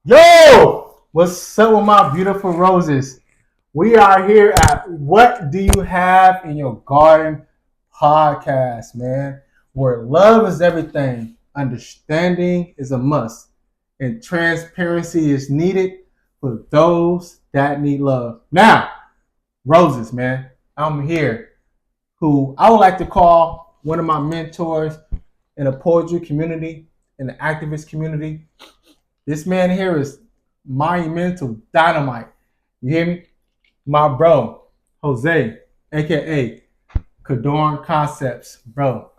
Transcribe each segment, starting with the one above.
Yo, what's up with my beautiful roses? We are here at What Do You Have in Your Garden podcast, man, where love is everything, understanding is a must, and transparency is needed for those that need love. Now, roses, man, I'm here, who I would like to call one of my mentors in the poetry community, in the activist community. This man here is monumental dynamite. You hear me? My bro, Jose, aka Cadorn Concepts. Bro,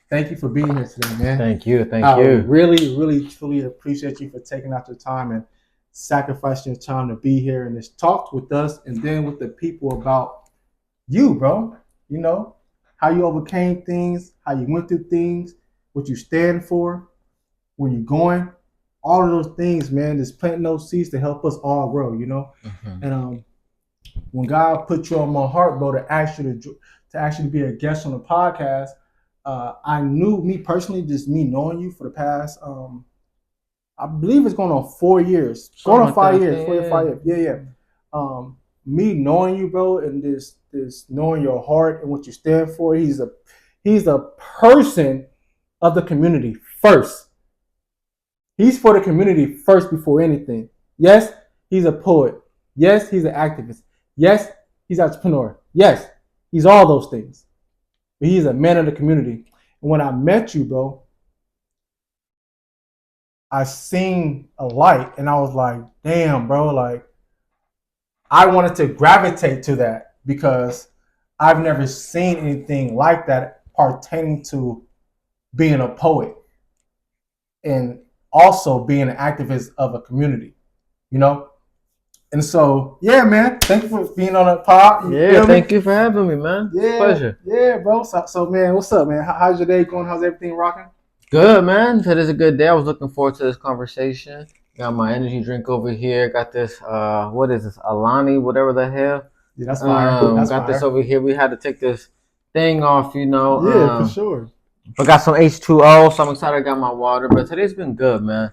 thank you for being here today, man. Thank you. I You. really, truly appreciate you for taking out your time and sacrificing your time to be here and just talk with us and then with the people about you, bro. You know, how you overcame things, how you went through things, what you stand for, where you're going, all of those things, man, just planting those seeds to help us all grow, you know. Mm-hmm. And when God put you on my heart, bro, to actually be a guest on the podcast, I knew me personally, just me knowing you for the past, I believe it's going on 4 years, going on Like 5 years, that. 4 to 5 years, yeah. Me knowing you, bro, and this knowing your heart and what you stand for. He's a person of the community first. He's for the community first before anything. Yes, he's a poet. Yes, he's an activist. Yes, he's an entrepreneur. Yes, he's all those things. But he's a man of the community. And when I met you, bro, I seen a light and I was like, damn, bro, like I wanted to gravitate to that because I've never seen anything like that pertaining to being a poet and also being an activist of a community, you know? And so, yeah, man, thank you for being on the pod. Yeah, thank you for having me, man. Yeah, Pleasure. yeah, bro. So, man, what's up, man? How's your day going? How's everything rocking? Good, man. Today's a good day. I was looking forward to this conversation. Got my energy drink over here. Got this, what is this? Alani, whatever the hell. Yeah, that's fire. That's got fire. this over here. We had to take this thing off, Yeah, for sure. But got some H2O, so I'm excited I got my water. But today's been good, man.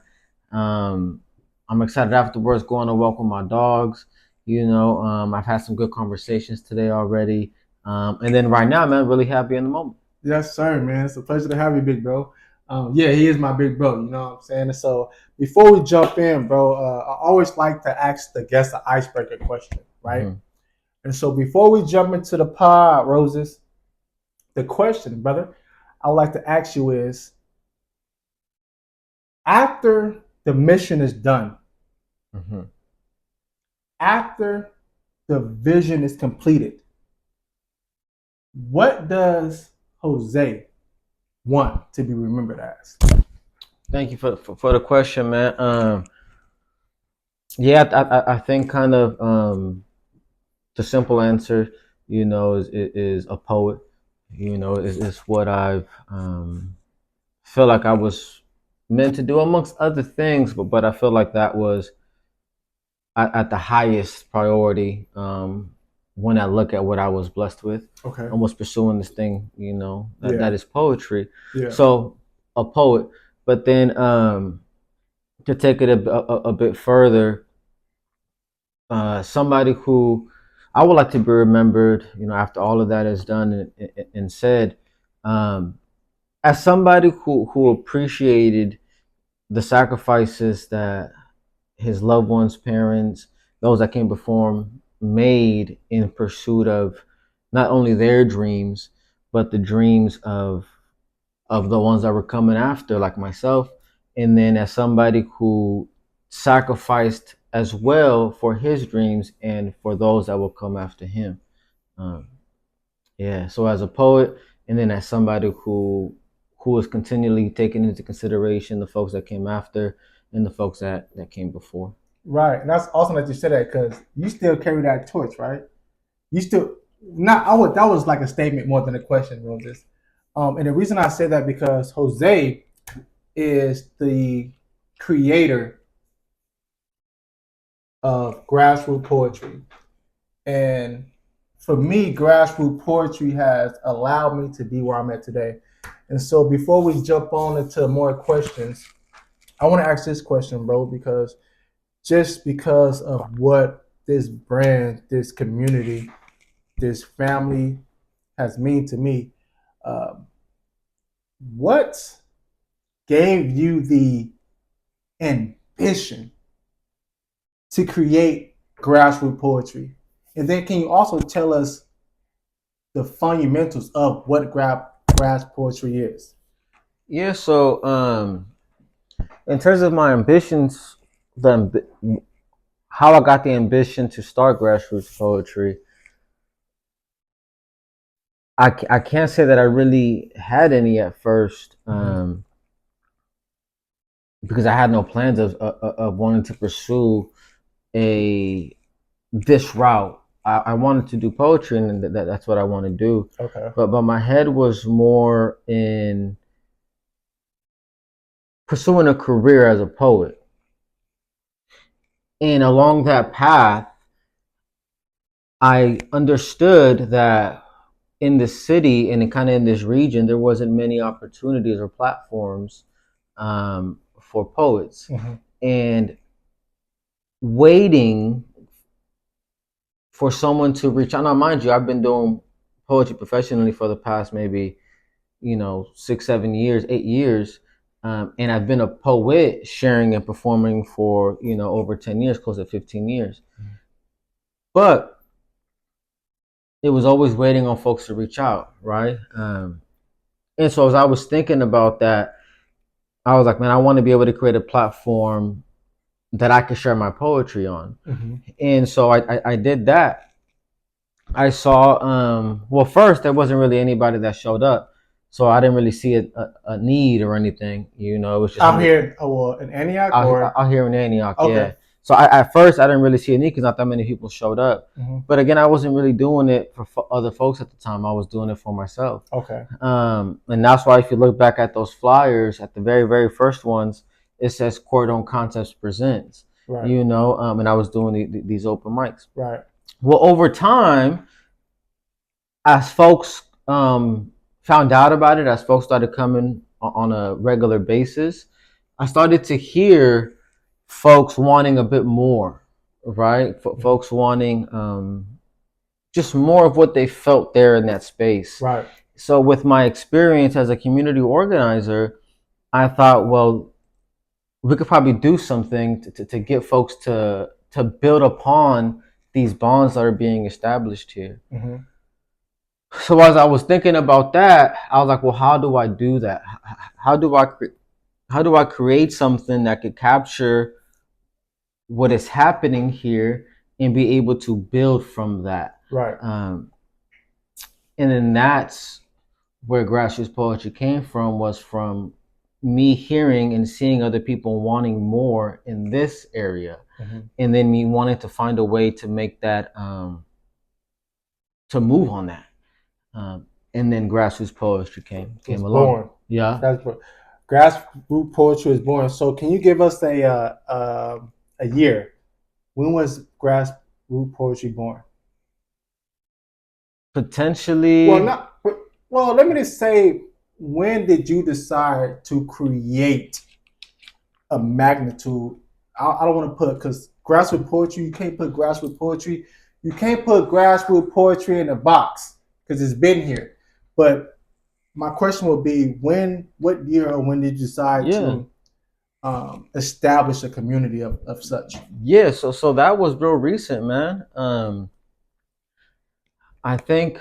I'm excited afterwards going to walk with my dogs. I've had some good conversations today already. And then right now, man, really happy in the moment. Yes, sir, man. It's a pleasure to have you, big bro. Yeah, he is my big bro. You know what I'm saying? And so before we jump in, bro, I always like to ask the guest an icebreaker question, right? Mm-hmm. And so before we jump into the pod, Roses, the question, brother, I would like to ask you is, after the mission is done, mm-hmm. after the vision is completed, what does Jose want to be remembered as? Thank you for the question, man. I think kind of the simple answer, is a poet. Is what I've feel like I was meant to do amongst other things, but I feel like that was at the highest priority when I look at what I was blessed with. Okay. I was pursuing this thing, that is poetry. Yeah. So a poet, but then to take it a bit further, somebody who I would like to be remembered, after all of that is done and said, as somebody who appreciated the sacrifices that his loved ones, parents, those that came before him made in pursuit of not only their dreams, but the dreams of the ones that were coming after, like myself. And then as somebody who sacrificed as well for his dreams and for those that will come after him. So as a poet, and then as somebody who is continually taking into consideration the folks that came after and the folks that came before. Right, and that's awesome that you said that because you still carry that torch, right? You still not. That was like a statement more than a question, Roses. And the reason I say that because Jose is the creator of grassroots poetry, and for me, grassroots poetry has allowed me to be where I'm at today. And so, before we jump on into more questions, I want to ask this question, bro, because just because of what this brand, this community, this family has mean to me. Um, what gave you the ambition to create grassroots poetry? And then can you also tell us the fundamentals of what grass poetry is? Yeah. So, in terms of my ambitions, how I got the ambition to start grassroots poetry, I can't say that I really had any at first, because I had no plans of wanting to pursue a this route. I wanted to do poetry, and that's what I want to do. Okay. But my head was more in pursuing a career as a poet, and along that path, I understood that in the city and kind of in this region, there wasn't many opportunities or platforms for poets, and waiting for someone to reach out. Now, mind you, I've been doing poetry professionally for the past maybe 6, 7 years, 8 years, and I've been a poet sharing and performing for over 10 years, close to 15 years. But it was always waiting on folks to reach out, right? And so as I was thinking about that, I was like, man, I want to be able to create a platform that I could share my poetry on. And so I did that. I saw, well, first, there wasn't really anybody that showed up. So I didn't really see a need or anything. It was just out here in Antioch, out here in Antioch. Okay. Yeah. So at first I didn't really see a need because not that many people showed up. But again, I wasn't really doing it for other folks at the time. I was doing it for myself. Okay. And that's why if you look back at those flyers, at the very, very first ones, it says Cordon Concepts Presents. Right. And I was doing these open mics. Right. Well, over time, as folks found out about it, as folks started coming on a regular basis, I started to hear folks wanting a bit more, right? Folks wanting just more of what they felt there in that space. Right. So with my experience as a community organizer, I thought, well, we could probably do something to get folks to build upon these bonds that are being established here. So as I was thinking about that, I was like, well, how do I do that? How do I create something that could capture what is happening here and be able to build from that? Right. And then that's where grassroots poetry came from, was from me hearing and seeing other people wanting more in this area. And then me wanting to find a way to make that, to move on that. And then grassroots poetry came along. Born. Yeah. That's what grassroots poetry is born. So can you give us a year? When was grassroots poetry born? Potentially. Well, let me just say, when did you decide to create a magnitude? I don't want to put, because grassroots poetry, you can't put grassroots poetry. You can't put grassroots poetry in a box because it's been here. But my question would be, what year or when did you decide to establish a community of such? Yeah, so that was real recent, man. I think.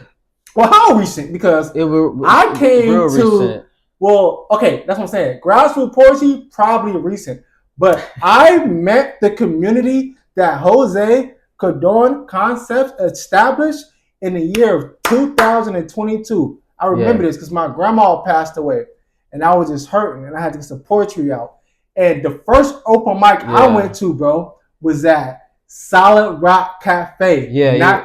Well, how recent? Because I came to. Recent. Well, okay, that's what I'm saying. Grassroots poetry, probably recent. But I met the community that Jose Cordon Concepts established in the year of 2022. I remember this because my grandma passed away, and I was just hurting, and I had to get some poetry out. And the first open mic I went to, bro, was at Solid Rock Cafe. Not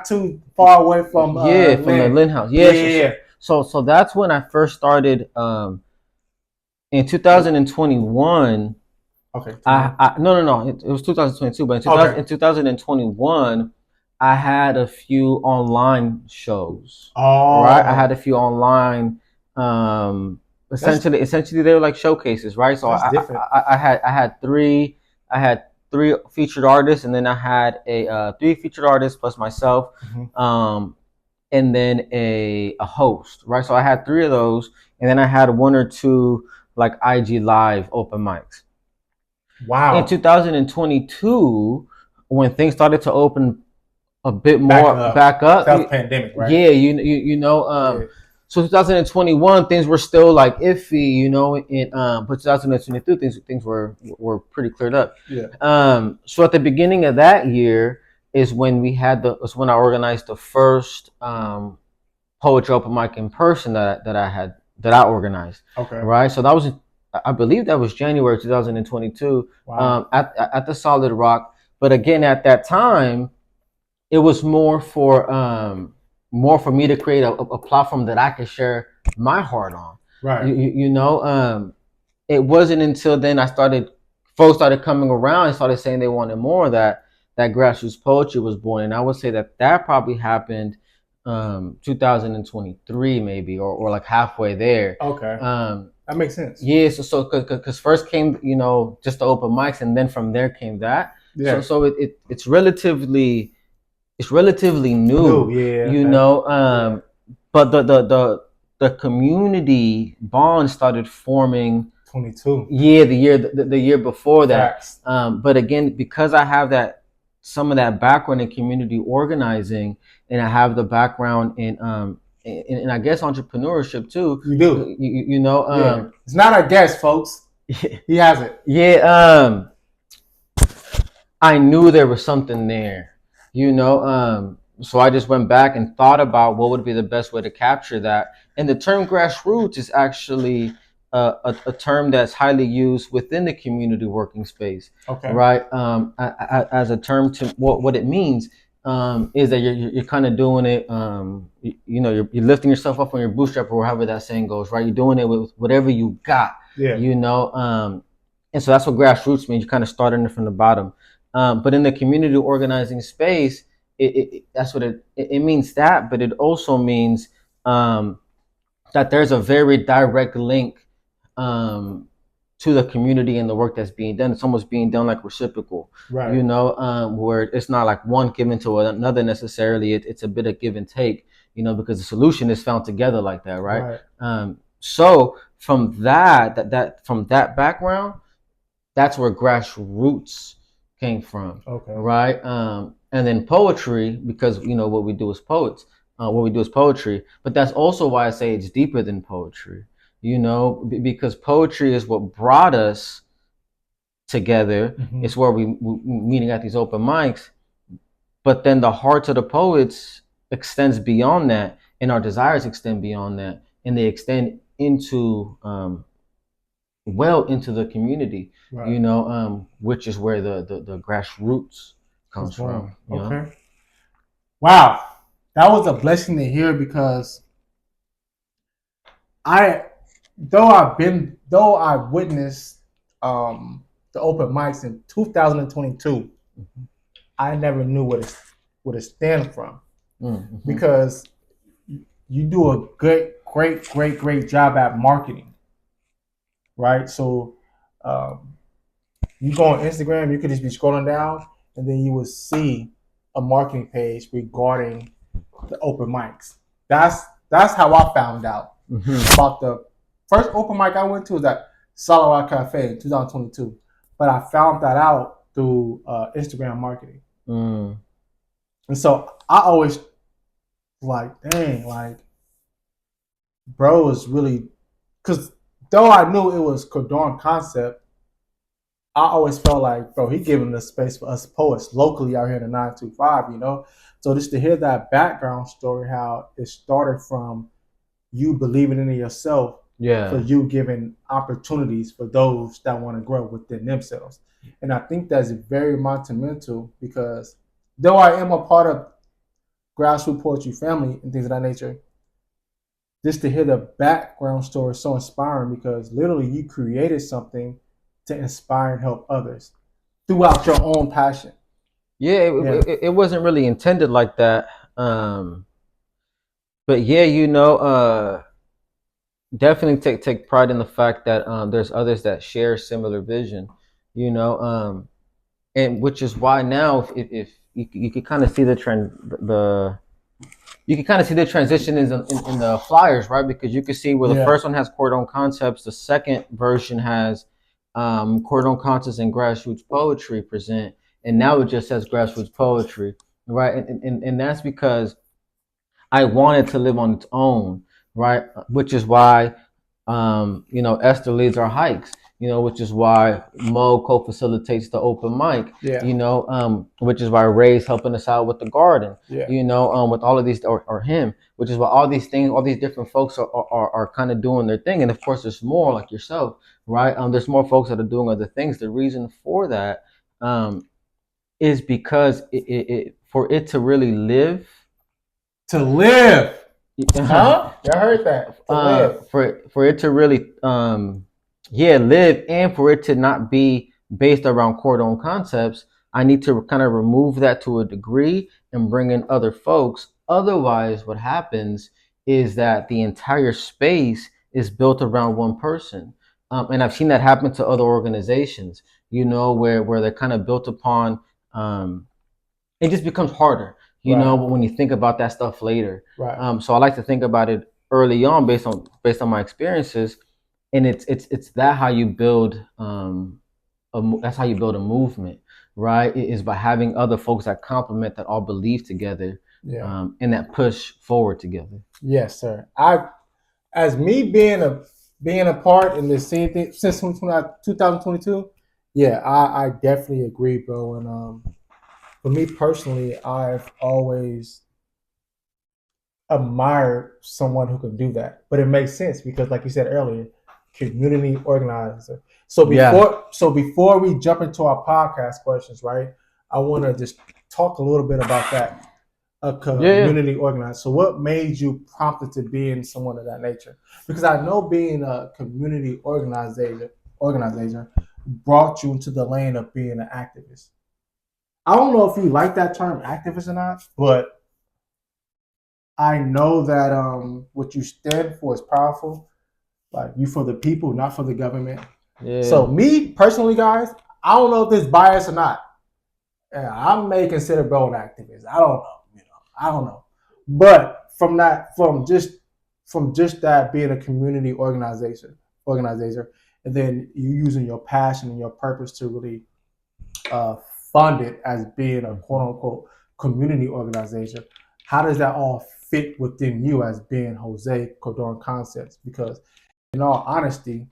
too far away from from the Lynn House. So that's when I first started. In 2021. Okay. No. It was 2022, but in 2021. I had a few online shows. Oh. Right. I had a few online. Essentially, they were like showcases, right? So I had 3. I had three featured artists, and then I had a three featured artists plus myself, and then a host, right? So I had three of those, and then I had one or two like IG Live open mics. Wow. In 2022, when things started to open a bit more back up, that was pandemic, right? Yeah, you know, so 2021 things were still like iffy, you know, but 2022 things were pretty cleared up. Yeah. So at the beginning of that year is when I organized the first poetry open mic in person that I organized. Okay. Right. So that was, I believe that was January 2022. Wow. At the Solid Rock. But again, at that time, it was more for me to create a platform that I could share my heart on. Right. You know, it wasn't until then folks started coming around and started saying they wanted more, that grassroots poetry was born. And I would say that probably happened 2023 maybe, or like halfway there. Okay. That makes sense. Yeah, so because first came, you know, just the open mics, and then from there came that. Yeah. So it's relatively new. Yeah. You know, but the community bond started forming 22. Yeah, the year before that. But again, because I have some of that background in community organizing, and I have the background in I guess entrepreneurship too. You do. You know, it's not a guess, folks. He has it. Yeah. I knew there was something there. You know, so I just went back and thought about what would be the best way to capture that. And the term grassroots is actually a term that's highly used within the community working space. Okay. Right. As a term to what it means is that you're kind of doing it. You know, you're lifting yourself up on your bootstrap, or however that saying goes. Right. You're doing it with whatever you got. Yeah. You know, and so that's what grassroots means. You're kind of starting it from the bottom. But in the community organizing space, that's what it means, that, but it also means that there's a very direct link to the community and the work that's being done. It's almost being done like reciprocal, right? You know, where it's not like one given to another necessarily. It's a bit of give and take, you know, because the solution is found together like that, right? So from that background, that's where grassroots came from. Okay. Right. And then poetry, because you know what we do as poets, what we do is poetry. But that's also why I say it's deeper than poetry. You know, because poetry is what brought us together. Mm-hmm. It's where we meeting at these open mics. But then the hearts of the poets extends beyond that, and our desires extend beyond that, and they extend into well into the community, right? You know, which is where the grassroots comes from. Okay. Know? Wow, that was a blessing to hear, because though I witnessed the open mics in 2022, mm-hmm. I never knew what it stands from, mm-hmm. because you do a great job at marketing. Right, so you go on Instagram, you could just be scrolling down, and then you will see a marketing page regarding the open mics. That's how I found out about the first open mic I went to. Was at Solid Rock Cafe in 2022, but I found that out through Instagram marketing. And so I always like, dang, like, bro is really, because though I knew it was Cordon Concept, I always felt like, bro, he giving the space for us poets locally out here in the 925, you know? So just to hear that background story, how it started from you believing in yourself, for you giving opportunities for those that want to grow within themselves. And I think that's very monumental, because though I am a part of grassroots poetry family and things of that nature, just to hear the background story is so inspiring, because literally you created something to inspire and help others throughout your own passion. Yeah, it wasn't really intended like that. But yeah, you know, definitely take pride in the fact that there's others that share similar vision, you know, and which is why now, if you can kind of see the trend, you can kind of see the transition in the flyers, right? Because you can see where the first one has Cordon Concepts, the second version has Cordon Concepts and Grassroots Poetry present, and now it just says Grassroots Poetry, right? And that's because I wanted to live on its own, right? Which is why, Esther leads our hikes, which is why Mo co-facilitates the open mic, which is why Ray's helping us out with the garden, with all of these, or him, which is why all these things, all these different folks are kind of doing their thing. And of course, there's more like yourself, right? There's more folks that are doing other things. The reason for that is because for it to really live. To live. Huh? I heard that. To live. For it to really live, and for it to not be based around Cordon Concepts, I need to kind of remove that to a degree and bring in other folks. Otherwise, what happens is that the entire space is built around one person. And I've seen that happen to other organizations, where they're kind of built upon, it just becomes harder. When you think about that stuff later. Right. So I like to think about it early on based on my experiences, and it's that how you build that's how you build a movement, right? It is by having other folks that complement, that all believe together, and that push forward together. Yes, sir. As me being a part in this scene thing since 2022, I definitely agree, bro. And for me personally, I've always admired someone who can do that. But it makes sense because, like you said earlier, community organizer. So before we jump into our podcast questions, right? I want to just talk a little bit about that. A community organizer. So what made you prompted to being someone of that nature? Because I know being a community organizer brought you into the lane of being an activist. I don't know if you like that term activist or not, but I know that what you stand for is powerful. Like, you for the people, not for the government. Yeah. So me personally, guys, I don't know if this bias or not. I may consider bro an activist. I don't know. I don't know. But from just that being a community organizer, and then you using your passion and your purpose to really fund it as being a quote unquote community organization, how does that all fit within you as being Jose Cordon Concepts? Because in all honesty,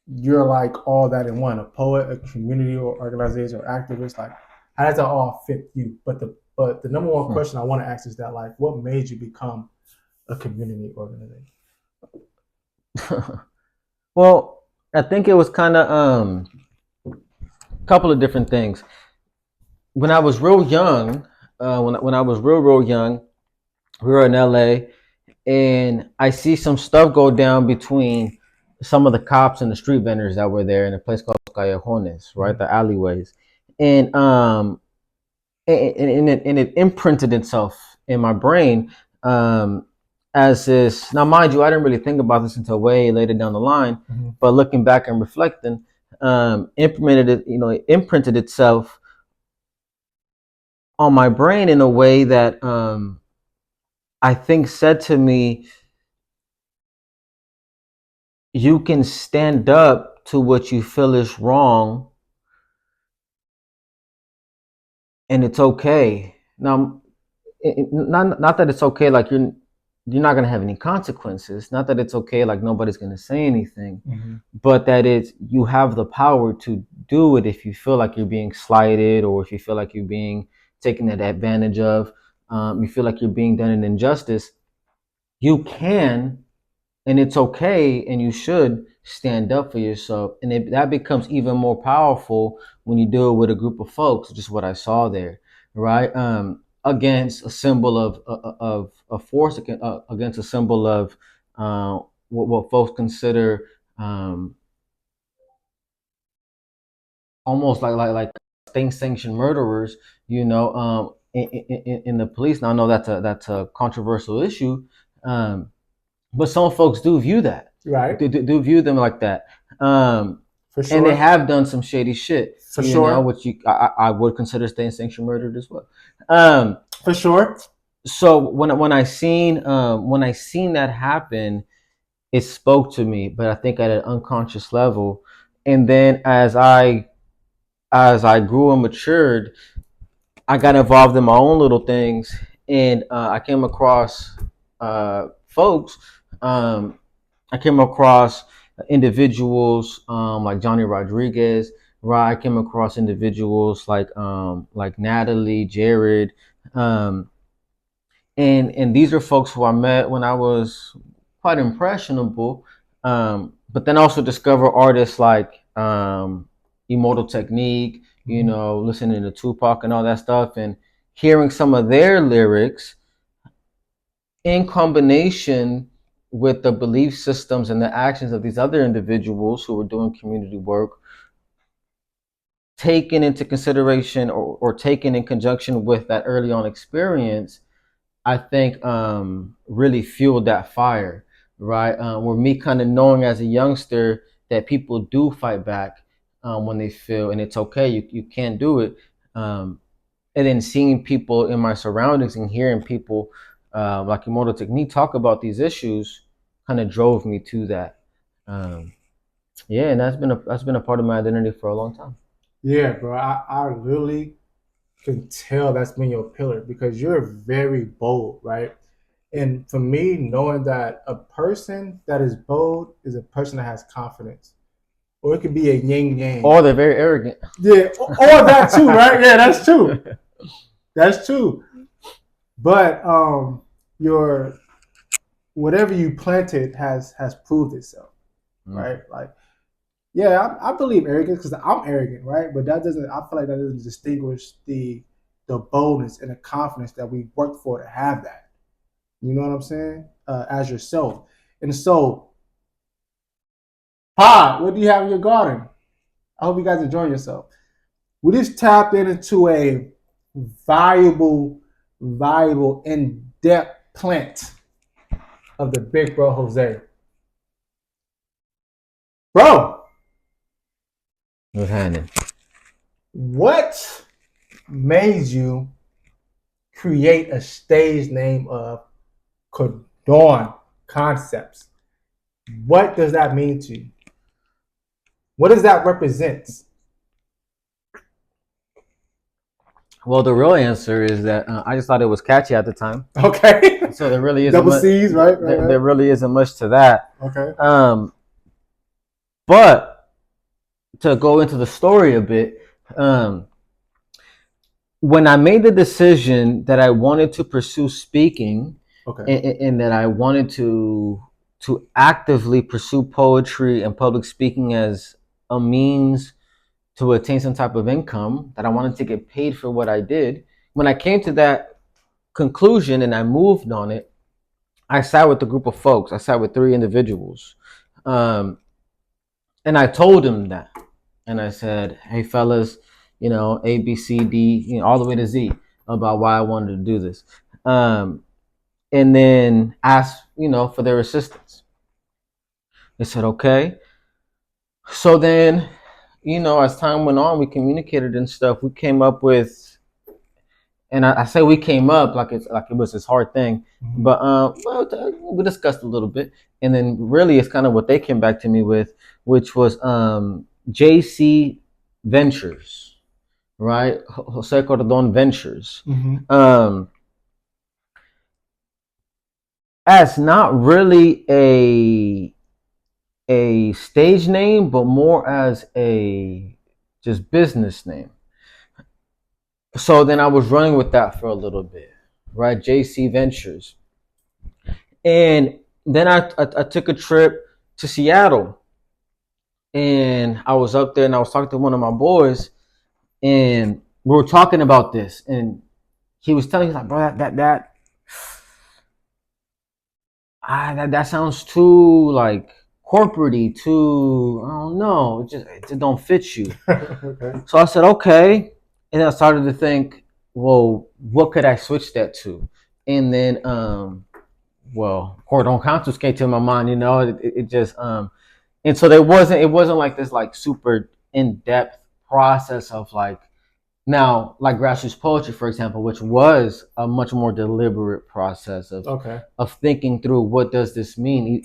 you're like all that in one: a poet, a community organizer, or activist. Like, how does that all fit you? But the number one question I want to ask is that, like, what made you become a community organization? Well, I think it was kind of a couple of different things. When I was real young, when I was real young, we were in LA, and I see some stuff go down between some of the cops and the street vendors that were there in a place called Callejones, right, the alleyways, and it imprinted itself in my brain as this. Now, mind you, I didn't really think about this until way later down the line, but looking back and reflecting, it imprinted itself on my brain in a way that I think said to me, you can stand up to what you feel is wrong, and it's okay. Now, not that it's okay like you're not going to have any consequences, not that it's okay like nobody's going to say anything, but that you have the power to do it if you feel like you're being slighted, or if you feel like you're being taken advantage of, you feel like you're being done an injustice. You can, and it's okay, and you should stand up for yourself. And that becomes even more powerful when you do it with a group of folks, just what I saw there, right? Against a symbol of a force, against a symbol of what folks consider almost like state-sanctioned murderers, in the police. Now, I know that's a controversial issue, but some folks do view that, right? Do view them like that. For sure. And they have done some shady shit, For you sure. know, which I would consider State Sanctioned murdered as well. For sure. So when I seen that happen, it spoke to me, but I think at an unconscious level. And then as I grew and matured, I got involved in my own little things, and I came across folks. I came across individuals like Johnny Rodriguez. Right, I came across individuals like Natalie, Jared, um, and these are folks who I met when I was quite impressionable. But then also discover artists like Immortal Technique, you know, listening to Tupac and all that stuff, and hearing some of their lyrics in combination with the belief systems and the actions of these other individuals who were doing community work, taken into consideration or taken in conjunction with that early on experience, I think really fueled that fire, right? Where me kind of knowing as a youngster that people do fight back when they feel, and it's okay, you can't do it. And then seeing people in my surroundings and hearing people like Immortal Technique talk about these issues kind of drove me to that. Um, yeah, and that's been a part of my identity for a long time. Yeah, bro. I literally can tell that's been your pillar because you're very bold, right? And for me, knowing that a person that is bold is a person that has confidence, or it could be a yin yang. Or they're very arrogant. Yeah, or that too, right? Yeah, that's true. That's true. But your whatever you planted has proved itself, right? Like, yeah, I believe arrogance because I'm arrogant, right? But that doesn't. I feel like that doesn't distinguish the boldness and the confidence that we work for to have that. You know what I'm saying? As yourself, and so, Pod, what do you have in your garden? I hope you guys enjoy yourself. We just tapped into a valuable, in-depth plant of the big bro Jose. Bro, What's happening? what made you create a stage name of Cordon Concepts? What does that mean to you? What does that represent? Well, the real answer is that I just thought it was catchy at the time. Okay. So there really isn't Double C's, right? There really isn't much to that. Okay. But to go into the story a bit, when I made the decision that I wanted to pursue speaking, Okay. and that I wanted to actively pursue poetry and public speaking as a means to attain some type of income, that I wanted to get paid for what I did. When I came to that conclusion and I moved on it, I sat with a group of folks. I sat with 3 individuals. And I told them that. And I said, hey, fellas, you know, A, B, C, D, you know, all the way to Z about why I wanted to do this. And then asked, you know, for their assistance. They said, okay. So then, you know, as time went on, we communicated and stuff. We came up with, and I say we came up like it was this hard thing, but well, we discussed a little bit, and then really it's kind of what they came back to me with, which was JC Ventures, right? Jose Cordon Ventures. As not really a stage name, but more as a just business name. So then I was running with that for a little bit, right? JC Ventures. And then I took a trip to Seattle, and I was up there and I was talking to one of my boys, and we were talking about this, and he was telling me, like, bro, that sounds too like corporate-y, too, I don't know, it just don't fit you. Okay. So I said, okay. And then I started to think, well, what could I switch that to? And then, well, Cordon Concepts came to my mind, you know, it just, and And so it wasn't like this like super in-depth process of like, now, like grassroots poetry, for example, which was a much more deliberate process Okay. of thinking through what does this mean.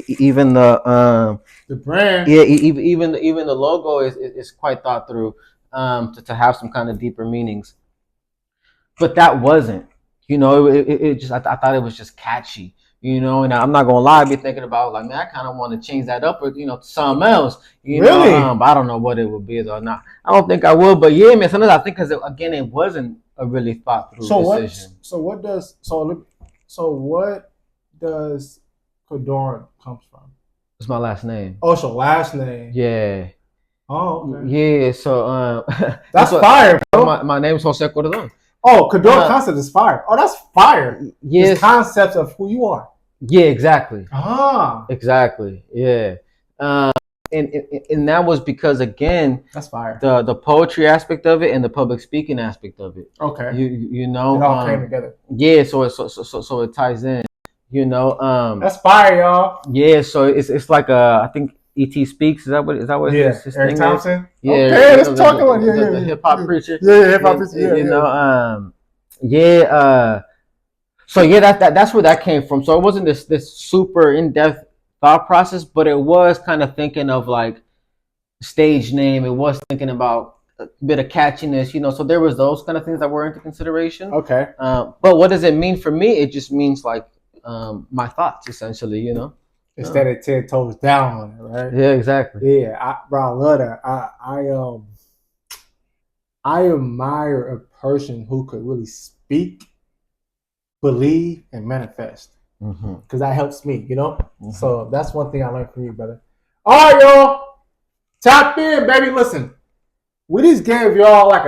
Even the brand. yeah, even the logo is quite thought through, to have some kind of deeper meanings. But that wasn't, it just I thought it was just catchy. And I'm not gonna lie, I'd be thinking about like, man, I kind of want to change that up or something else. Really? But I don't know what it would be though. Not, I don't think I would. But yeah, man, sometimes I think because again, it wasn't a really thought through decision. What does Kadorn comes from? It's my last name. Oh, it's your last name. Yeah. Oh, okay. Yeah. So that's fire, bro. My name is Jose Cordon. Oh, Kadorn concept is fire. Oh, that's fire. Yes. It's concepts of who you are. Yeah, exactly. Ah. Exactly. Yeah. And that was because again, that's fire. The poetry aspect of it and the public speaking aspect of it. Okay. You know, it all came together. Yeah. So it ties in. That's fire, y'all. Yeah. So it's like I think E.T. Speaks. Is that what yeah. his Eric thing Thompson? Is? Yeah. Okay, let's talk about the hip hop preacher. Yeah, hip hop preacher. Yeah. So yeah, that's where that came from. So it wasn't this super in-depth thought process, but it was kind of thinking of like stage name. It was thinking about a bit of catchiness, So there was those kind of things that were into consideration. Okay. But what does it mean for me? It just means like my thoughts, essentially, Instead of 10 toes down on it, right? Yeah, exactly. Yeah, I love that. I admire a person who could really speak, believe, and manifest. Because that helps me, So that's one thing I learned from you, brother. All right, y'all. Tap in, baby. Listen, we just gave y'all like